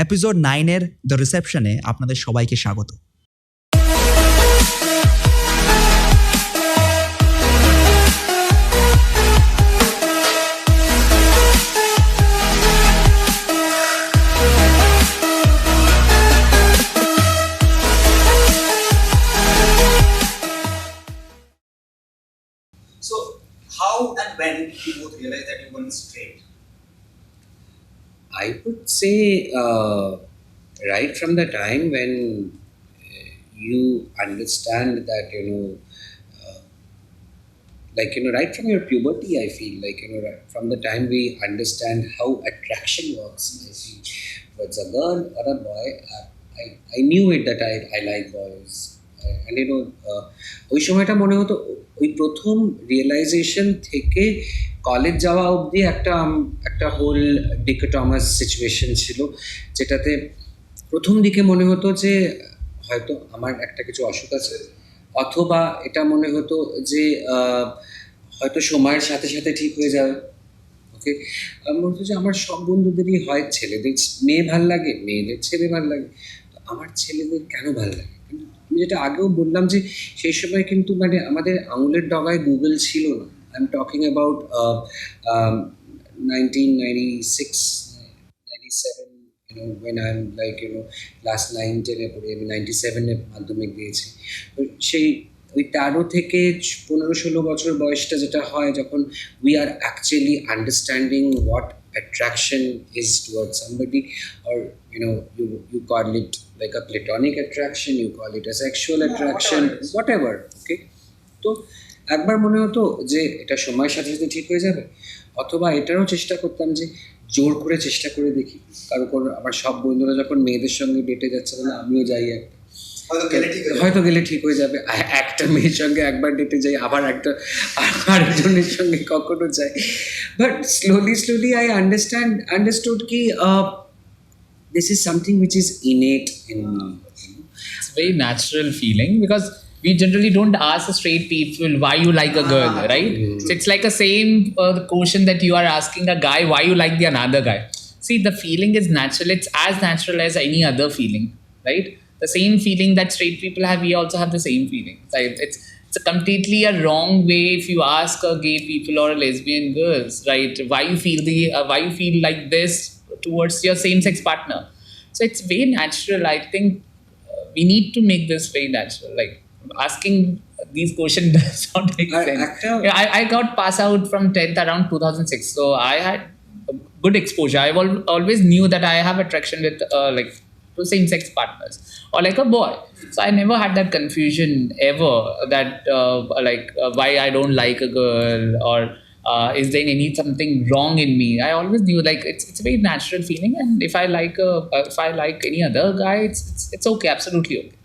Episode 9-এর the রিসেপশনে আপনাদের সবাইকে স্বাগত। So, how and when did you both realize that you weren't straight? I would say right from the time when you understand that, right from your puberty, I feel like, right from the time we understand how attraction works, I feel, towards a girl or a boy, I knew it that I like boys. And ওই সময়টা মনে হতো ওই প্রথম realisation থেকে college যাওয়া অবধি একটা হোল ডিকোটমাস সিচুয়েশন ছিল, যেটাতে প্রথম দিকে মনে হতো যে হয়তো আমার একটা কিছু অসুখ আছে, অথবা এটা মনে হতো যে হয়তো সময়ের সাথে সাথে ঠিক হয়ে যাবে। ওকে, মনে হতো যে আমার সব বন্ধুদেরই হয় ছেলেদের মেয়ে ভাল লাগে, মেয়েদের ছেলে ভাল লাগে, তো আমার ছেলেদের কেন ভাল লাগে? আমি যেটা আগেও বললাম যে সেই সময় কিন্তু মানে আমাদের আঙুলের ডগায় গুগল ছিল না। I am talking about 1996, 97, when I'm like, class 9-10-এ পড়ি, আমি 97-এ মাধ্যমিক দিয়েছি। তো সেই ওই 13 থেকে 15-16 বছর বয়সটা যেটা হয়, যখন we are actually understanding what attraction is towards somebody, or you call it like a platonic attraction, you call it a sexual attraction, whatever. Okay, তো একবার মনে হতো যে এটা সময়ের সাথে সাথে ঠিক হয়ে যাবে, অথবা এটারও চেষ্টা করতাম যে জোর করে চেষ্টা করে দেখি, কারণ আমার সব বন্ধুরা যখন মেয়েদের সঙ্গে ডেটে যাচ্ছে না, আমিও যাই, হয়তো গেলে ঠিক হয়ে যাবে। একটা মেয়ের সঙ্গে একবার ডেটে যাই, আবার আরেকজনের সঙ্গে কখনো যাই, বাট স্লোলি আই আন্ডারস্টুড কি this is something which is innate in me. It's a very natural feeling, because we generally don't ask the straight people why you like a girl, right? So it's like the same question that you are asking a guy why you like the another guy. See, the feeling is natural. It's as natural as any other feeling, right? The same feeling that straight people have, we also have the same feeling. It's a completely a wrong way if you ask a gay people or a lesbian girls, right? Why you feel like this towards your same-sex partner. So it's very natural. I think we need to make this very natural. Like asking these questions does not make sense. I got passed out from 10th around 2006, so I had good exposure. I always knew that I have attraction with to same-sex partners or like a boy. So I never had that confusion ever that why I don't like a girl, or is there something wrong in me? I always knew it's a very natural feeling, and if I like any other guy, it's okay, absolutely okay.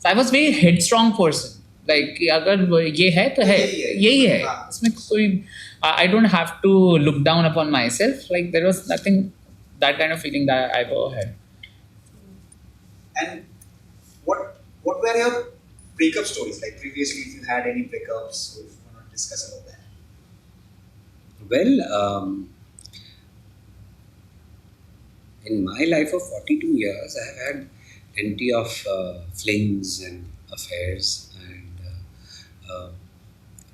So I was very headstrong person. Like अगर ये है तो है, यही है, इसमें कोई I don't have to look down upon myself. Like there was nothing, that kind of feeling that I ever had. And what were your breakup stories like previously? If you had any breakups, so if you want to discuss about that. Well, in my life of 42 years, I have had plenty of flings and affairs. And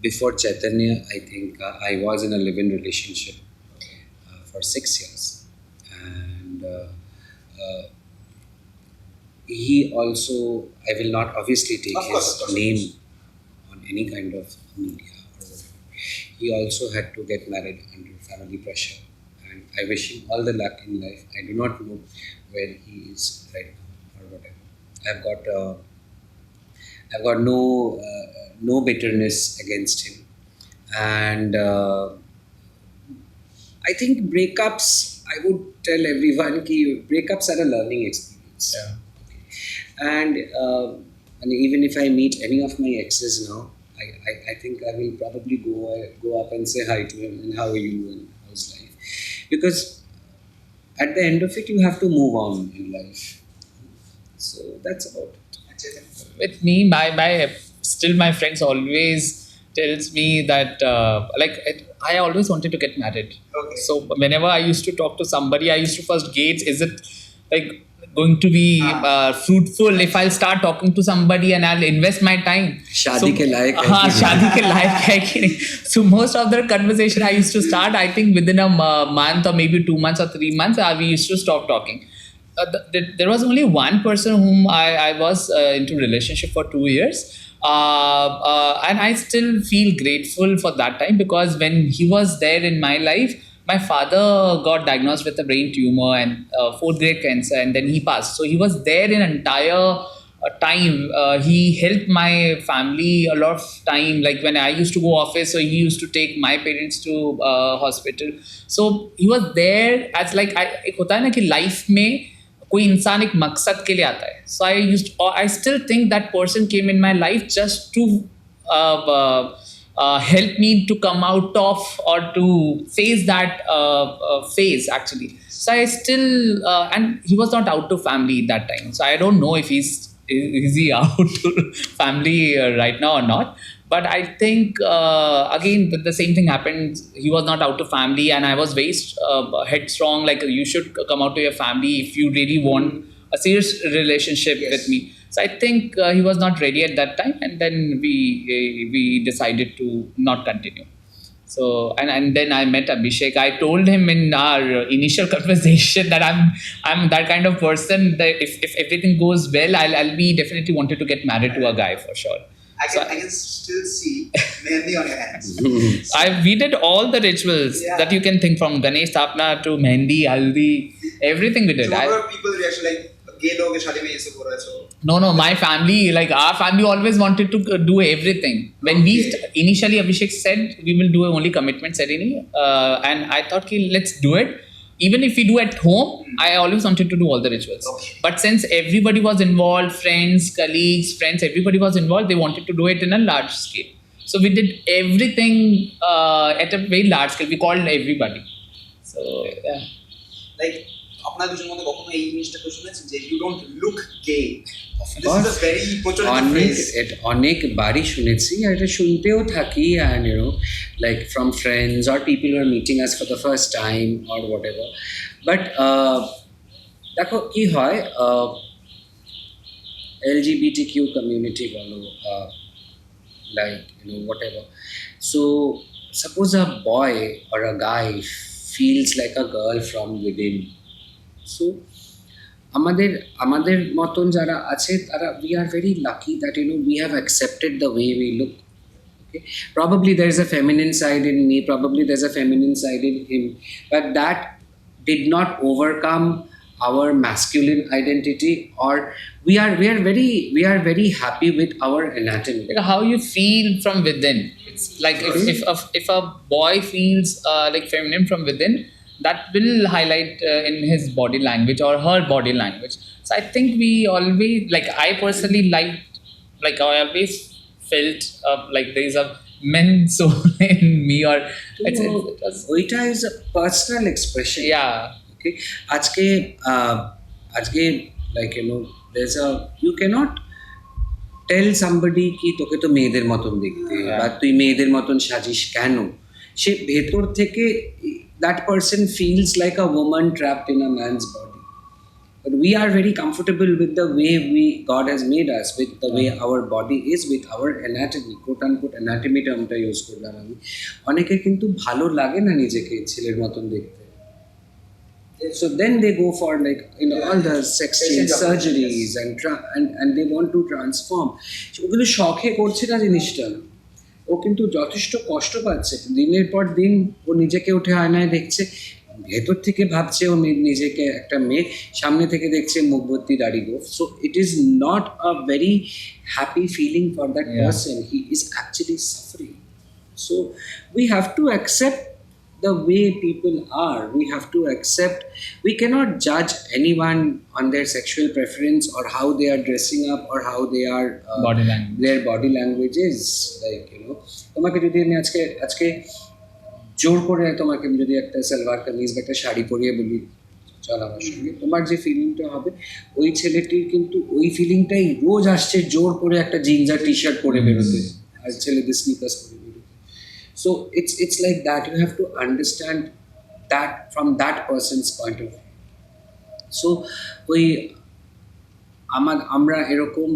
before Chaitanya, I think I was in a live-in relationship for 6 years. And he also, I will not obviously take his name on any kind of media. He also had to get married under family pressure, and I wish him all the luck in life. I do not know where he is right now or whatever. I've got no bitterness against him, and I think breakups, I would tell everyone ki breakups are a learning experience. Yeah. Okay. And even if I meet any of my exes now, I think I will probably go up and say hi to him and how are you and how's life, because at the end of it you have to move on in life. So that's about it. With me, still my friends always tells me that I always wanted to get married. Okay. So whenever I used to talk to somebody, I used to first gauge, is it like going to be fruitful if I'll start talking to somebody and I'll invest my time. शादी के लायक है हाँ, कि नहीं? शादी के लायक है कि नहीं? So most of the conversation I used to start, I think within a month or maybe 2 months or 3 months, we used to stop talking. There was only one person whom I was into relationship for 2 years. And I still feel grateful for that time, because when he was there in my life, my father got diagnosed with a brain tumor and 4th grade cancer, and then he passed. So he was there in entire time. He helped my family a lot of time. Like when I used to go office, so he used to take my parents to hospital. So he was there as like एक होता है ना कि life में कोई इंसान एक मकसद के लिए आता है. So I still think that person came in my life just to help me to come out of or to face that phase actually. So I still and he was not out to family at that time. So I don't know if is he out to family right now or not. But I think again the same thing happened. He was not out to family, and I was very headstrong. Like you should come out to your family if you really want a serious relationship with me. So I think he was not ready at that time, and then we decided to not continue. So and then I met Abhishek. I told him in our initial conversation that I'm that kind of person that if everything goes well, I'll be definitely wanted to get married to a guy for sure. I can still see mehendi on your hands. We did all the rituals that you can think, from Ganesh Thapna to Mehendi, Haldi, everything we did. So what were people's reaction like? Gay log ke shaadi mein ye sab ho raha hai, so No, my family, like our family always wanted to do everything. When initially Abhishek said we will do only commitment ceremony, and I thought, let's do it. Even if we do at home, I always wanted to do all the rituals. Okay. But since everybody was involved, friends, colleagues, everybody was involved, they wanted to do it in a large scale. So we did everything at a very large scale. We called everybody. So, yeah. like আপনার দুজনের মধ্যে কখনো এই জিনিসটা তো শুনেছেন যে you don't look gay? This is a very pejorative phrase. অনেকবারই শুনেছি আর এটা শুনতেও থাকি, and you know, like from friends or people who are meeting us for the first time or whatever. But দেখো কি হয়, LGBTQ community বলো, like you know whatever. So suppose a boy or a guy feels like a girl from within. So আমাদের মতন যারা আছে তারা we are very lucky that you know we have accepted the way we look. Okay, probably there is a feminine side in me, probably there's a feminine side in him, but that did not overcome our masculine identity, or we are very happy with our anatomy. Like how you feel from within. It's like if a boy feels like feminine from within, that will highlight in his body language or her body language. So I think we always, like I personally liked, like I always felt like there is a men's soul in me, or it was, ওইটা is a personal expression. yeah. Okay, আজকে like you know there's a, you cannot tell somebody কি তোকে তো মেয়েদের মতন দেখতে বা তুই মেয়েদের মতন সাজিস কেন, সে ভেতর থেকে that person feels like a woman trapped in a man's body. But we are very comfortable with the way God has made us, with the way our body is, with our anatomy, quote unquote anatomy termটা use করলাম আমি। অনেকে কিন্তু ভালো লাগে না নিজেকে ছেলের মতন দেখতে, so then they go for like you know all the sex change surgeries and they want to transform. ও কিন্তু শখে করছে না জিনিসটা, ও কিন্তু যথেষ্ট কষ্ট পাচ্ছে। দিনের পর দিন ও নিজেকে উঠে আয়নায় দেখছে, ভেতর থেকে ভাবছে ও নিজেকে একটা মেয়ে, সামনে থেকে দেখছে মুখ ভর্তি দাড়ি গোঁফ। So it is not a very happy feeling for that person, he is actually suffering. So we have to accept the way people are. We have to accept, we cannot judge anyone on their sexual preference or how they are dressing up or how they are Body language. their body language is, like you know, তোমাকে যদি আমি আজকে জোর করে তোমাকে আমি যদি একটা সালোয়ার কামিজ বা একটা শাড়ি পরিয়ে বলি চল আমার সঙ্গে, তোমার যে ফিলিংটা হবে ওই ছেলেটির কিন্তু ওই ফিলিংটাই রোজ আসছে জোর করে একটা জিন্স আর টি শার্ট পরে বেরোতে, আর ছেলেদের স্নিকার্স পরে বেরোতে। So it's like that. You have to understand that from that person's point of view. So ওই আমরা এরকম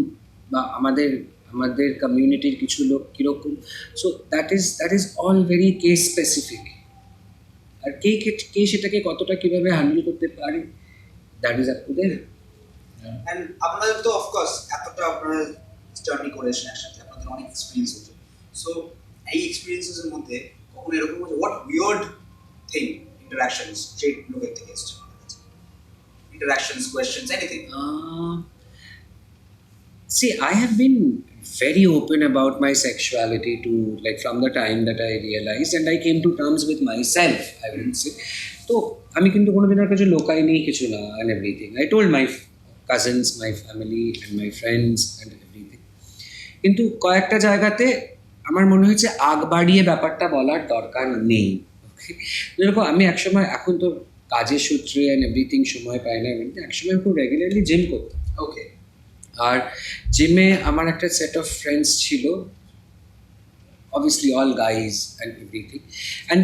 বা আমাদের আমাদের কমিউনিটির কিছু লোক কীরকম, so that is all very case specific. আর কে সেটাকে কতটা কীভাবে হ্যান্ডেল করতে পারে, that is up to them. And আপনাদের তো অফকোর্স এতটা আপনারা জার্নি করেছেন একসাথে, আপনাদের অনেক এক্সপিরিয়েন্স হয়েছে। সো এই এক্সপিরিয়েন্সের মধ্যে কখনো এরকম হয়েছে what weird thing interactions straight লোকের থেকে এসছে, interactions, questions, anything? See, I have been very open about my sexuality to, like, from the time that I realized and I came to terms with myself, I would say. So, আমি কিন্তু কোনোদিন আর কিছু লোকাইনি কিছু না, and everything. I told my cousins, my family and my friends and everything. কিন্তু কয়েকটা জায়গাতে আমার মনে হয়েছে আগ বাড়িয়ে ব্যাপারটা বলার দরকার নেই। ওকে, যেরকম আমি একসময়, এখন তো কাজের সূত্রে অ্যান্ড এভরিথিং সময় পাই না, একসময় খুব রেগুলারলি জিম করতাম। ওকে, আর জিমে আমার একটা সেট অফ ফ্রেন্ডস ছিল, obviously all guys and everything, and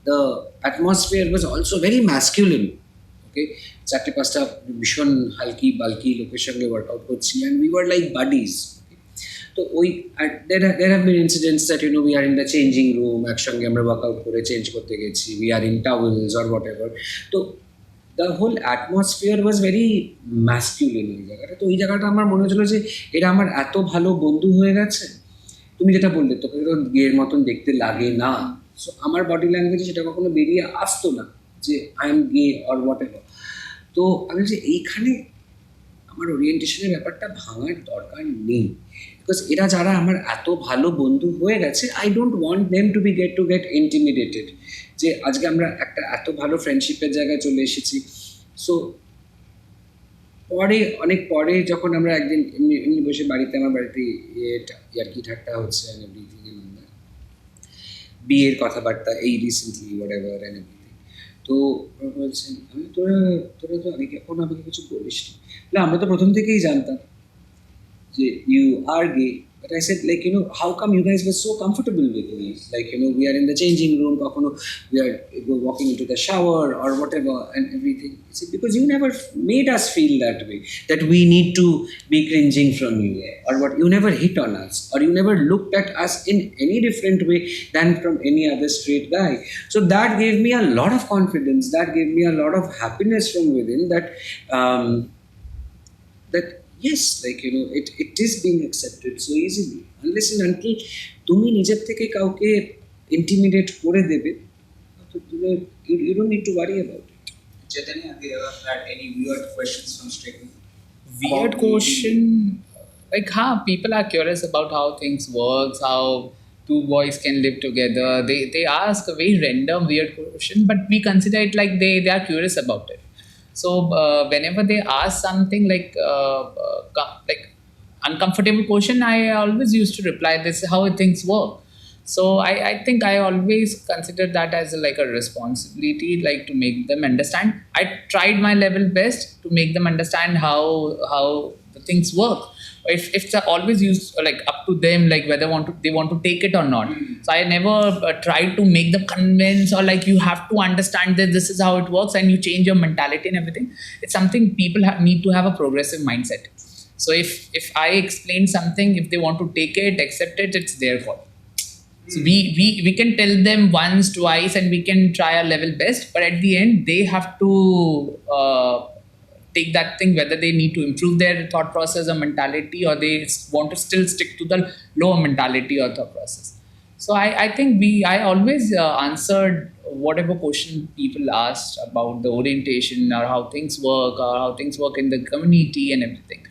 the atmosphere was also very masculine. Okay, চারটে পাঁচটা ভীষণ হালকি বালকি লোকের সঙ্গে ওয়ার্কআউট করছি, and we were like buddies. তো ওই there have been incidents that, you know, we are in the changing room, একসঙ্গে আমরা ওয়ার্কআউট করে চেঞ্জ করতে গেছি, we are in towels or whatever. তো the whole atmosphere was very masculine ওই জায়গাটা। তো ওই জায়গাটা আমার মনে হচ্ছিল যে এরা আমার এত ভালো বন্ধু হয়ে গেছে। তুমি যেটা বললে, তোকে তো গের মতন দেখতে লাগে না, সো আমার বডি ল্যাঙ্গুয়েজে সেটা কখনো বেরিয়ে আসতো না যে I am gay or what ever. তো আমি যে এইখানে আমার ওরিয়েন্টেশনের ব্যাপারটা ভাঙার দরকার নেই, বিকজ এরা যারা আমার এত ভালো বন্ধু হয়ে গেছে, I don't want them to get intimidated যে আজকে আমরা একটা এত ভালো ফ্রেন্ডশিপের জায়গায় চলে এসেছি। সো অনেক পরে যখন আমরা একদিন এমনি বসে বাড়িতে, আমার বাড়িতে ইয়ার্কি ঠাট্টা হচ্ছে অ্যান্ড এভরিথিং, বিয়ের কথাবার্তা এই recently what ever and everything. তো বলছেন, তোরা তো আগে কখনো আমাকে কিছু বলিস না, আমরা তো প্রথম থেকেই জানতাম যে you are gay, but I said, like, you know, how come you guys were so comfortable with me? Like, you know, we are in the changing room, kokono we are walking into the shower or whatever and everything. I said, because you never made us feel that way, that we need to be cringing from you, or what, you never hit on us, or you never looked at us in any different way than from any other straight guy. So that gave me a lot of confidence, that gave me a lot of happiness from within, that yes, like, you know, it is being accepted so easily, unless and until তুমি নিজের থেকে কাউকে intimidate করে দেবে, তো you don't need to worry about it. Cheitan, have you ever had any weird questions from straight men? Weird question, like people are curious about how things work, how two boys can live together. They ask a very random weird question, but we consider it like they are curious about it. So whenever they ask something like uncomfortable question, I always used to reply, this is how things work. So I think I always consider that as like a responsibility, like to make them understand. I tried my level best to make them understand how the things work. If it's always used like up to them, like whether they want to take it or not. So I never tried to make them convince, or like you have to understand that this is how it works and you change your mentality and everything. It's something people need to have a progressive mindset. So if I explain something, if they want to take it, accept it, it's their fault. So we can tell them once, twice, and we can try our level best, but at the end they have to take that thing, whether they need to improve their thought process or mentality, or they want to still stick to the lower mentality or thought process. So I think I always answered whatever question people asked about the orientation or how things work, or how things work in the community and everything.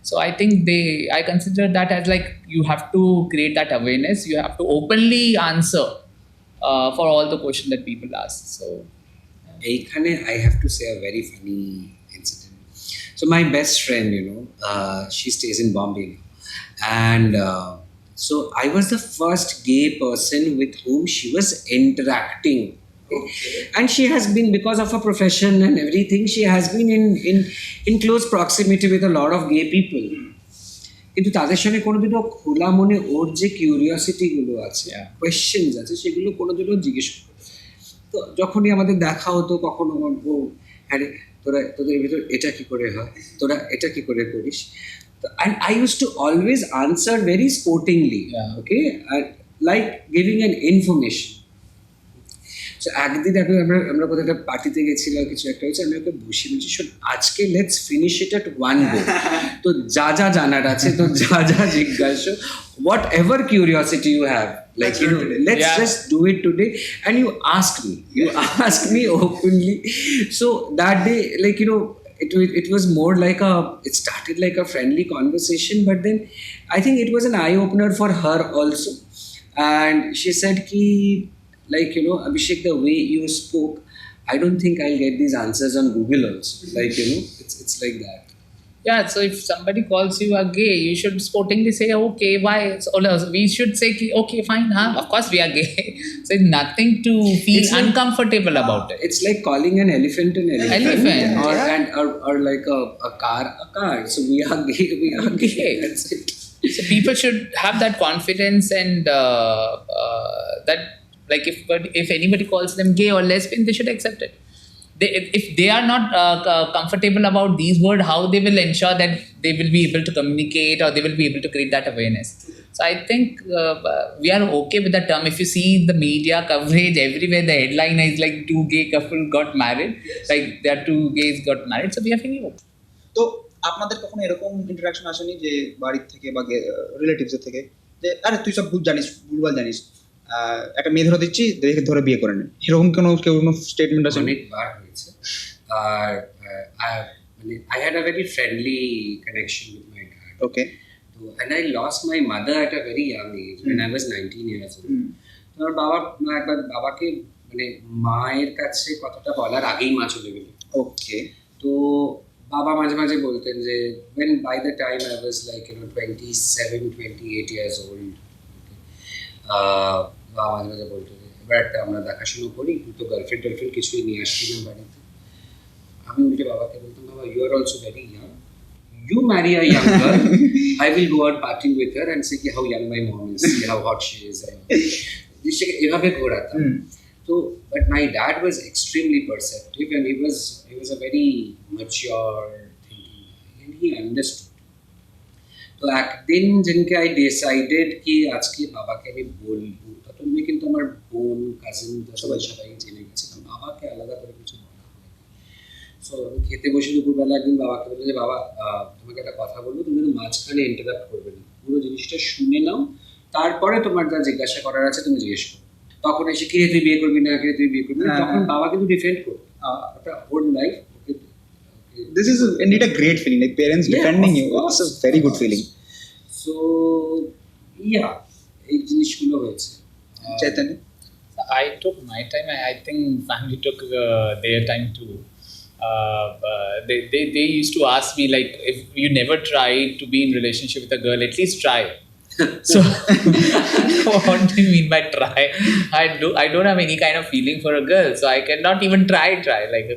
So I think I consider that as like, you have to create that awareness, you have to openly answer for all the questions that people ask. So এইখানে I have to say a very funny incident. So my best friend, you know, she stays in Bombay now, and so I was the first gay person with whom she was interacting. Okay. And she has been, because of her profession and everything, she has been in close proximity with a lot of gay people. কিন্তু তাদের সঙ্গে কোনোদিনও খোলা মনে ওর যে কিউরিয়াসিটিগুলো আছে, questions আছে, সেগুলো কোনোদিনও জিজ্ঞেস করতো। তো যখনই আমাদের দেখা হতো, কখনো ও আরে তোদের ভিতর এটা কি করে হয়, তোরা এটা কি করে করিস, and I used to always answer very sportingly, Yeah. okay, like giving an information. So একদিন আমরা কোথাও একটা পার্টিতে গেছিলাম, কিছু একটা হয়েছে, আমি ওকে বসে বলছি, শোন আজকে let's finish it at one go, তো যা যা জানার আছে, তো যা যা জিজ্ঞাসা, whatever curiosity you have, like you know, let's Yeah. just do it today, and you ask me openly. So that day, like you know, it was more like it started like a friendly conversation, but then I think it was an eye opener for her also, and she said ki, like you know, Abhishek, the way you spoke, I don't think I'll get these answers on Google also, like you know, it's like that. Yeah, so if somebody calls you a gay, you should sportingly say, okay, why? So we should say, okay, fine, of course we are gay. So it's nothing to feel It's like- uncomfortable about it. It's like calling an elephant an elephant, Elephant, or yeah. or like a car a car. So we are gay. That's it. So people should have that confidence, and that, like, if anybody calls them gay or lesbian, they should accept it. If they are not comfortable about these words, how they will ensure that they will be able to communicate, or they will be able to create that awareness? So I think we are okay with that term. If you see the media coverage everywhere, the headline is like 2 gay couple got married, like there are 2 gays got married. So we are feeling okay. তো আপনাদের কখনো এরকম interaction আসেনি যে বাড়ির থেকে বা relatives থেকে যে আরে তুই সব ভুলভাল জানিস, একটা মেয়ে ধরে দিচ্ছি, দেখে ধরে বিয়ে করে নেন, এরকম কোনো স্টেটমেন্ট আছে? অনেকবার হয়েছে। আর I had a very friendly connection with my dad. Okay, And I lost my mother at a very young age, when I was 19 years old. তো আমার একবার বাবাকে মানে মায়ের কাছে কথাটা বলার আগেই মা চলে গেল। ওকে, তো বাবা মাঝে মাঝে বলতেন যে when by the time I was like 27-28 years old, বাবা মাঝে মাঝে বলতো যে এবার একটা আমরা দেখাশুনো করি, তুই তো গার্লফ্রেন্ড কিছুই নিয়ে আসবি না বাড়িতে। আমি উল্টে বাবাকে বলতাম, বাবা you are also very young, you marry a young girl, I will go out partying with her and say how young my mom is, how hot she is, এভাবে ঘোরাতাম। So, but my dad was extremely perceptive, and he was a very mature thinking guy, and he understood. তো একদিন যেদিনকে I decided কি আজকে বাবাকে আমি বলবো, তখন কিন্তু আমার বোন, কাজিন সবাই জেনে গেছে, বাবাকে আলাদা করে কিছু বলা হয়নি। সো আমি খেতে বসে দুপুরবেলা একদিন বাবাকে বললাম যে বাবা, তোমাকে একটা কথা বলবো, তুমি কিন্তু মাঝখানে ইন্টারাপ্ট করবে না, পুরো জিনিসটা শুনে নাও, তারপরে তোমার যা জিজ্ঞাসা করার আছে তুমি জিজ্ঞেস করো। তখন এসে কে তুই বিয়ে করবি না, কে তুই বিয়ে করবি না, তখন বাবা কিন্তু ডিফেন্ড করবে একটা whole life. this is indeed a great feeling, like parents defending you. It's a very good feeling. So yeah, এই জিনিসগুলো হয়েছে। Cheitan? I took my time. I think family took their time too. They used to ask me, like, if you never tried to be in relationship with a girl, at least try. So what do you mean by try? I don't have any kind of feeling for a girl, so I cannot even try like.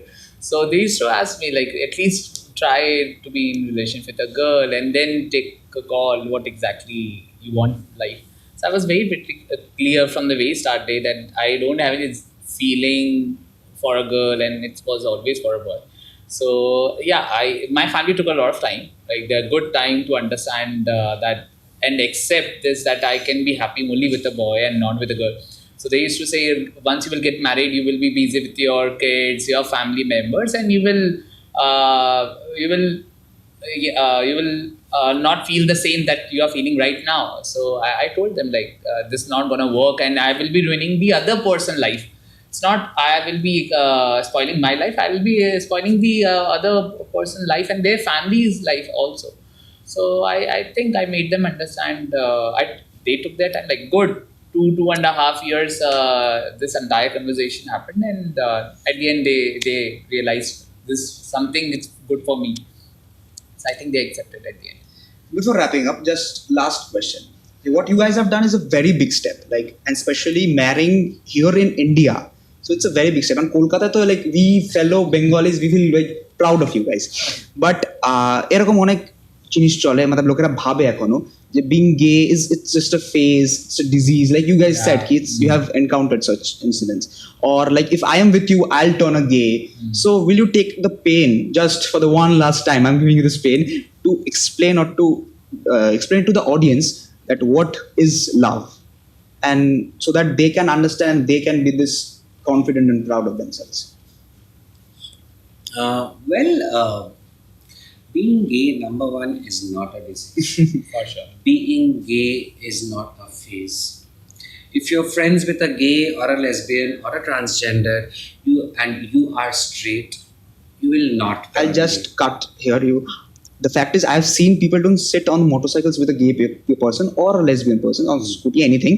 So they used to ask me, like, at least try to be in relationship with a girl and then take a call what exactly you want in life. So I was very clear from the very start day that I don't have any feeling for a girl, and it was always for a boy. So yeah, my family took a lot of time, like their good time to understand that and accept this, that I can be happy only with a boy and not with a girl. So they used to say, once you will get married, you will be busy with your kids, your family members, and you will not feel the same that you are feeling right now. So I told them, like, this is not gonna work, and I will be ruining the other person's life. It's not I will be spoiling my life. I will be spoiling the other person's life and their family's life also. So I think I made them understand. They took their time, like, good 2.5 years. This entire conversation happened, and at the end they realized this something is good for me. So I think they accepted at the end. Before wrapping up, just last question. What you guys have done is a very big step, like, and especially marrying here in India. So it's a very big step. And Kolkata, to, like, we fellow Bengalis, we feel like proud of you guys. But এরকম অনেক জিনিস চলে, मतलब লোকেরা ভাবে এখনো যে being gay is it's just a phase, it's a disease, like you guys said, kids, you have encountered such incidents, or like if I am with you I'll turn a gay, so will you take the pain just for the one last time, I'm giving you this pain to explain or to explain to the audience that what is love, and so that they can understand, they can be this confident and proud of themselves. Being gay, number one, is not a disease. For sure. Being gay is not a phase. If you're friends with a gay or a lesbian or a transgender, you are straight, you will not. I'll just cut here you. The fact is, I've seen people don't sit on motorcycles with a gay person or a lesbian person on scooty, anything,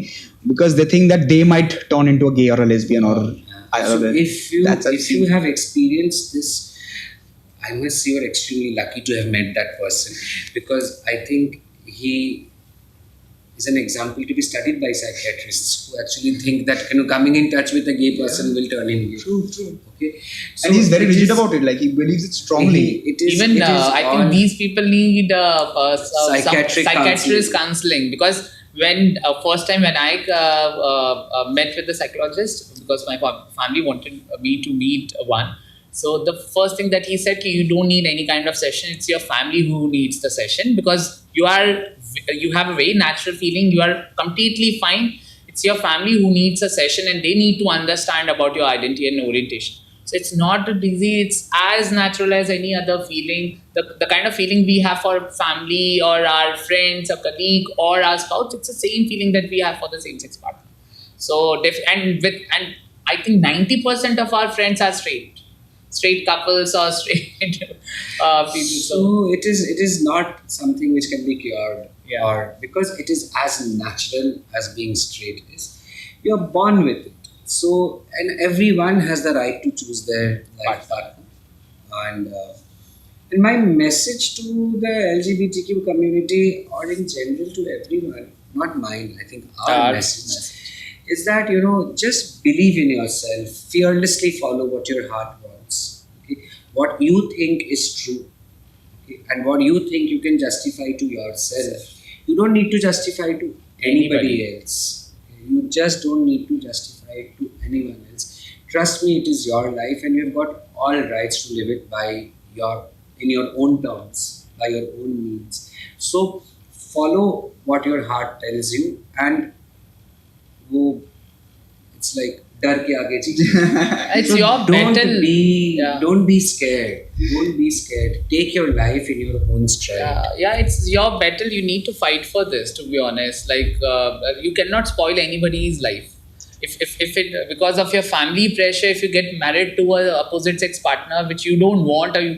because they think that they might turn into a gay or a lesbian or. So if you have experienced this, I must say you're extremely lucky to have met that person, because I think he is an example to be studied by psychiatrists who actually think that coming in touch with a gay person will turn him gay. True. Okay, And he's very rigid about it. Like he believes it strongly. I think these people need psychiatrist counseling, because when first time when I met with the psychologist, because my family wanted me to meet one. So the first thing that he said, you don't need any kind of session. It's your family who needs the session, because you have a very natural feeling. You are completely fine. It's your family who needs a session, and they need to understand about your identity and orientation. So it's not a disease. It's as natural as any other feeling. The kind of feeling we have for family or our friends, or colleague, or our spouse, it's the same feeling that we have for the same-sex partner. So and I think 90% of our friends are straight couples or straight people. So it is not something which can be cured, or because it is as natural as being straight is. You're born with it. So, and everyone has the right to choose their life partner. And my message to the LGBTQ community, or in general to everyone, not mine, I think our message is that, just believe in yourself, fearlessly follow what your heart wants. Okay? What you think is true, okay? And what you think you can justify to yourself. You don't need to justify to anybody else. Okay? You just don't need to justify it to anyone else. Trust me, it is your life, and you've got all rights to live it in your own terms, by your own means. So follow what your heart tells you, and it's like dar ke aage jeet. It's your battle. Don't be scared. Don't be scared. Take your life in your own stride. It's your battle. You need to fight for this, to be honest. Like you cannot spoil anybody's life. If it, because of your family pressure, if you get married to an opposite sex partner which you don't want, or you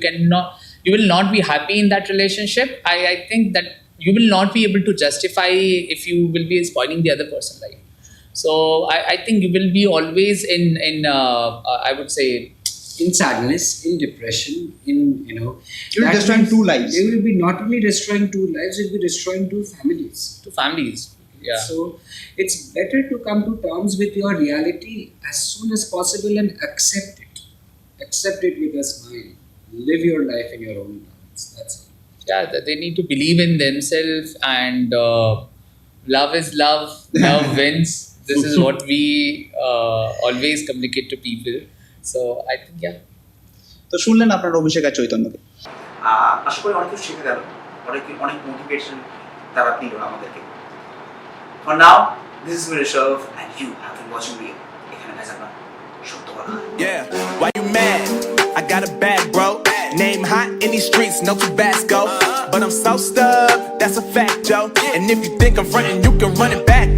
will not be happy in that relationship, I think that you will not be able to justify if you will be spoiling the other person's life. So I think you will be always in I would say in sadness, in depression, you're destroying two lives. You will be not only destroying two lives, you'll be destroying two families. Yeah. So it's better to come to terms with your reality as soon as possible and accept it. Accept it with a smile. Live your life in your own terms. That's it. Yeah, they need to believe in themselves, and love is love. Love wins. This is what we always communicate to people. So I think, তো শুনলেন আপনার অভিষেক আর চৈতন্যকে, আশা করি অনেক কিছু শিখে গেল, অনেক motivation তারা দিল আমাদেরকে। For now, this is Hreesav, and you have been watching me. এখানে guys আপনার সত্য কথা। Yeah, why you mad? I got a bag, bro. Name hot in these streets, no Tabasco. But I'm so stubbed, that's a fact, Joe. And if you think I'm frontin', you can run it back.